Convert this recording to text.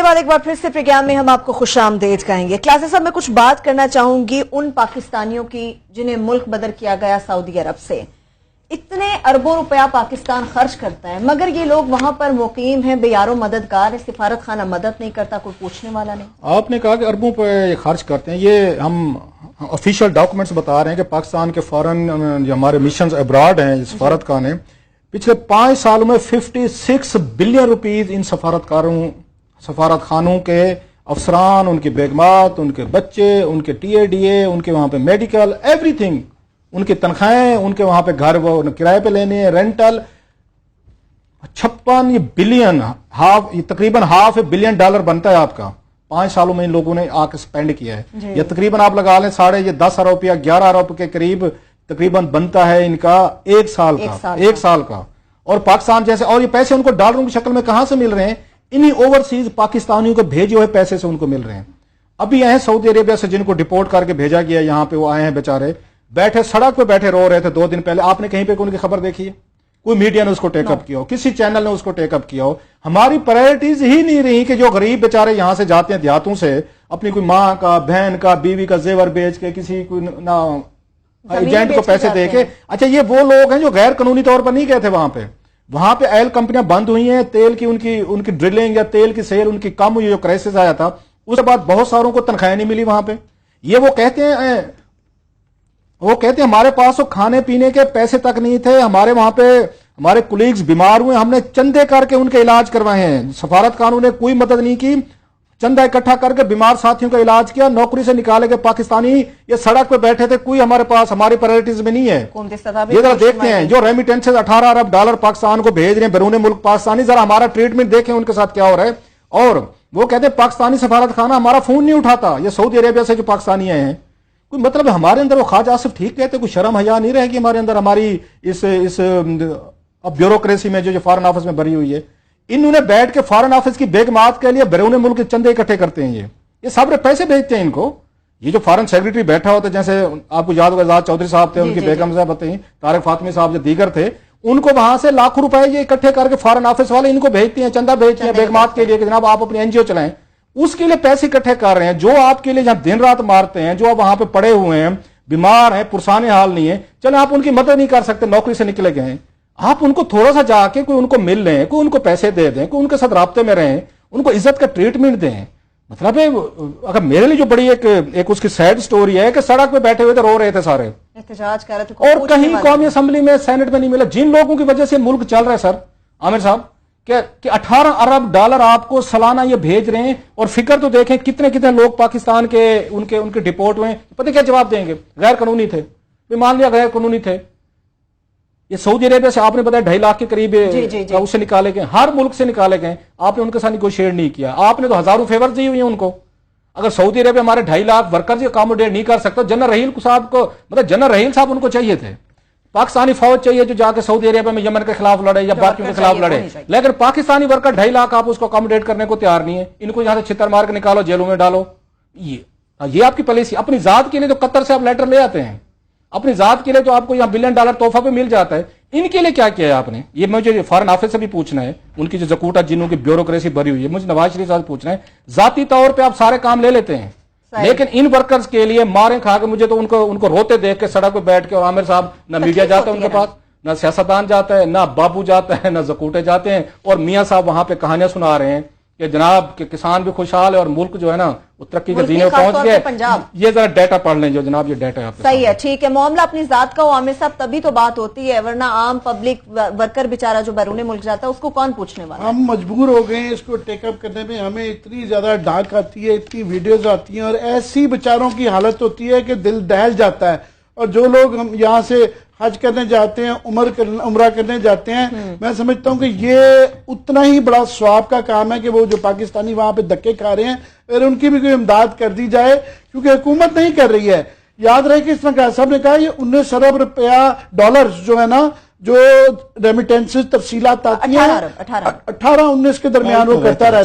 بعد ایک بار پھر سے پروگرام میں ہم آپ کو خوش آمدید کہیں گے۔ کلاسز صاحب میں کچھ بات کرنا چاہوں گی ان پاکستانیوں کی جنہیں ملک بدر کیا گیا سعودی عرب سے۔ اتنے اربوں روپیہ پاکستان خرچ کرتا ہے مگر یہ لوگ وہاں پر مقیم ہیں، بے یار و مددگار ہے، سفارت خانہ مدد نہیں کرتا، کوئی پوچھنے والا نہیں۔ آپ نے کہا کہ اربوں پہ خرچ کرتے ہیں، یہ ہم آفیشیل ڈاکومنٹس بتا رہے ہیں کہ پاکستان کے فارن جو ہمارے مشنز ابراڈ ہیں سفارت خانے، پچھلے 5 سالوں میں 56 بلین روپیز ان سفارت خانوں کے افسران، ان کی بیگمات، ان کے بچے، ان کے ٹی اے ڈی اے، ان کے وہاں پہ میڈیکل، ایوری تھنگ، ان کی تنخواہیں، ان کے وہاں پہ گھر وہ کرائے پہ لینے ہیں، رینٹل، 56 بلین، یہ تقریباً ½ بلین ڈالر بنتا ہے آپ کا 5 سالوں میں ان لوگوں نے آ کے اسپینڈ کیا ہے۔ یہ تقریباً آپ لگا لیں 10 ارب یا 11 ارب کے قریب تقریباً بنتا ہے ان کا ایک سال کا۔ اور پاکستان جیسے، اور یہ پیسے ان کو ڈالروں کی شکل میں کہاں سے مل رہے ہیں؟ انہی اوورسیز پاکستانیوں کو بھیجے ہوئے پیسے سے ان کو مل رہے ہیں۔ ابھی آئے ہیں سعودی عربیہ سے، جن کو ڈپورٹ کر کے بھیجا گیا یہاں پہ، وہ آئے ہیں بیچارے، بیٹھے سڑک پہ بیٹھے رو رہے تھے 2 دن پہلے۔ آپ نے کہیں پہ ان کی خبر دیکھی ہے؟ کوئی میڈیا نے اس کو ٹیک اپ کیا ہو، کسی چینل نے اس کو ٹیک اپ کیا ہو؟ ہماری پرائرٹیز ہی نہیں رہی کہ جو غریب بیچارے یہاں سے جاتے ہیں دیہاتوں سے، اپنی کوئی ماں کا، بہن کا، بیوی کا زیور بیچ کے، کسی کوئی ایجنٹ کو پیسے دے کے۔ اچھا، یہ وہ لوگ ہیں جو غیر قانونی طور پر نہیں گئے تھے وہاں پہ آئل کمپنیاں بند ہوئی ہیں، تیل کی ان کی ڈرلنگ یا تیل کی سیل ان کی کم ہوئی، جو کرائسس آیا تھا اس کے بعد بہت ساروں کو تنخواہیں نہیں ملی وہاں پہ۔ یہ وہ کہتے ہیں ہمارے پاس وہ کھانے پینے کے پیسے تک نہیں تھے، ہمارے وہاں پہ ہمارے کولیگز بیمار ہوئے، ہم نے چندے کر کے ان کے علاج کروائے ہیں، سفارت خانوں نے کوئی مدد نہیں کی، چندہ اکٹھا کر کے بیمار ساتھیوں کا علاج کیا، نوکری سے نکالے گئے پاکستانی یہ سڑک پہ بیٹھے تھے، کوئی ہمارے پاس ہماری پرائرٹیز میں نہیں ہے۔ یہ ذرا دیکھتے ہیں جو ریمیٹنسز 18 ارب ڈالر پاکستان کو بھیج رہے ہیں بیرون ملک پاکستانی، ذرا ہمارا ٹریٹمنٹ دیکھیں ان کے ساتھ کیا ہو رہا ہے۔ اور وہ کہتے ہیں پاکستانی سفارت خانہ ہمارا فون نہیں اٹھاتا، یہ سعودی عربیہ سے جو پاکستانی آئے ہیں، کوئی مطلب ہمارے اندر وہ خواجہ آصف ٹھیک کہتے، کوئی شرم حیا نہیں رہے گی ہمارے اندر، ہماری اس بیوروکریسی میں جو فارن آفس میں بھری ہوئی ہے۔ انہوں نے بیٹھ کے فارن آفس کی بیگمات کے لیے بیرون ملک کے چندے اکٹھے کرتے ہیں، یہ سب پیسے بھیجتے ہیں ان کو۔ یہ جو فارن سیکرٹری بیٹھا ہوتا ہے، جیسے آپ کو یاد ہوگا آزاد چودھری صاحب تھے، ان کی بیگم صاحب ہیں، طارق فاطمی صاحب جو دیگر تھے، ان کو وہاں سے لاکھوں روپے یہ اکٹھے کر کے فارن آفس والے ان کو بھیجتے ہیں، چندہ بھیجتے ہیں بیگمات کے لیے کہ جناب آپ اپنی این جی او چلائیں، اس کے لیے پیسے اکٹھے کر رہے ہیں، جو آپ کے لیے جہاں دن رات مارتے ہیں، جو وہاں پہ پڑے ہوئے ہیں، بیمار ہیں، پرسان حال نہیں ہے، چلیں آپ ان کی مدد نہیں کر سکتے، نوکری سے نکلے گئے ہیں، آپ ان کو تھوڑا سا جا کے کوئی ان کو مل لیں، کوئی ان کو پیسے دے دیں، کوئی ان کے ساتھ رابطے میں رہیں، ان کو عزت کا ٹریٹمنٹ دیں۔ مطلب ہے اگر میرے لیے جو بڑی ایک اس کی سیڈ سٹوری ہے کہ سڑک پہ بیٹھے ہوئے تھے، رو رہے تھے سارے، احتجاج کر رہے تھے، اور کہیں قومی اسمبلی میں، سینٹ میں نہیں ملا، جن لوگوں کی وجہ سے ملک چل رہا ہے سر عامر صاحب، کہ 18 ارب ڈالر آپ کو سالانہ یہ بھیج رہے ہیں، اور فکر تو دیکھیں کتنے لوگ پاکستان کے ان کے ڈپورٹ ہوئے، پتہ کیا جواب دیں گے؟ غیر قانونی تھے، مان لیا غیر قانونی تھے۔ یہ سعودی عربیہ سے آپ نے بتایا 2.5 لاکھ کے قریب اس سے نکالے گئے، ہر ملک سے نکالے گئے، آپ نے ان کے ساتھ نیگوشیٹ نہیں کیا، آپ نے تو ہزاروں فیور دی ہوئی ہیں ان کو۔ اگر سعودی عربیہ ہمارے 2.5 لاکھ ورکرز اکاموڈیٹ نہیں کر سکتا، جنرل رحیل صاحب کو، مطلب جنرل رحیل صاحب ان کو چاہیے تھے، پاکستانی فوج چاہیے جو جا کے سعودی عربیہ میں یمن کے خلاف لڑے یا باقیوں کے خلاف لڑے، لیکن پاکستانی ورکر 2.5 لاکھ آپ اس کو اکاموڈیٹ کرنے کو تیار نہیں ہے، ان کو یہاں سے چھتر مار کے نکالو، جیلوں میں ڈالو۔ یہ آپ کی پالیسی، اپنی ذات کے لیے تو قطر سے آپ لیٹر لے آتے ہیں، اپنی ذات کے لیے تو آپ کو یہاں $1 بلین تحفہ پہ مل جاتا ہے، ان کے لیے کیا کیا ہے آپ نے؟ یہ مجھے فارن آفس سے بھی پوچھنا ہے، ان کی جو زکوٹا جنوں کی بیوروکریسی بھری ہوئی ہے، مجھے نواز شریف صاحب پوچھنا ہے۔ ذاتی طور پہ آپ سارے کام لے لیتے ہیں، لیکن ان ورکرز کے لیے ماریں کھا کے، مجھے تو ان کو روتے دیکھ کے سڑک پہ بیٹھ کے، اور عامر صاحب نہ میڈیا جاتا ہے ان کے پاس، نہ سیاستدان جاتا ہے، نہ بابو جاتا ہے، نہ زکوٹے جاتے ہیں، اور میاں صاحب وہاں پہ کہانیاں سنا رہے ہیں کہ جناب کہ کسان بھی خوشحال ہے اور ملک جو ہے نا وہ ترقی کے زینے پہ پہنچ گیا۔ یہ ذرا ڈیٹا پڑھ لیں، جو جناب یہ ڈیٹا ہے آپ صحیح ہے، ٹھیک ہے، معاملہ اپنی ذات کا ہو عامر صاحب تبھی تو بات ہوتی ہے، ورنہ عام پبلک ورکر بیچارہ جو بیرون ملک جاتا ہے اس کو کون پوچھنے والا؟ ہم مجبور ہو گئے ہیں اس کو ٹیک اپ کرنے میں، ہمیں اتنی زیادہ ڈانٹ آتی ہے، اتنی ویڈیوز آتی ہیں، اور ایسی بیچاروں کی حالت ہوتی ہے کہ دل دہل جاتا ہے۔ اور جو لوگ ہم یہاں سے حج کرنے جاتے ہیں، عمرہ کرنے جاتے ہیں، میں سمجھتا ہوں کہ یہ اتنا ہی بڑا ثواب کا کام ہے کہ وہ جو پاکستانی وہاں پہ دھکے کھا رہے ہیں، اور ان کی بھی کوئی امداد کر دی جائے، کیونکہ حکومت نہیں کر رہی ہے۔ یاد رہے کہ اس طرح صاحب نے کہا یہ 19 ارب روپیہ ڈالرز جو ہے نا، جو ریمیٹنسز تفصیلات آتی ہیں 18 18-19 کے درمیان وہ کرتا رہتا ہے۔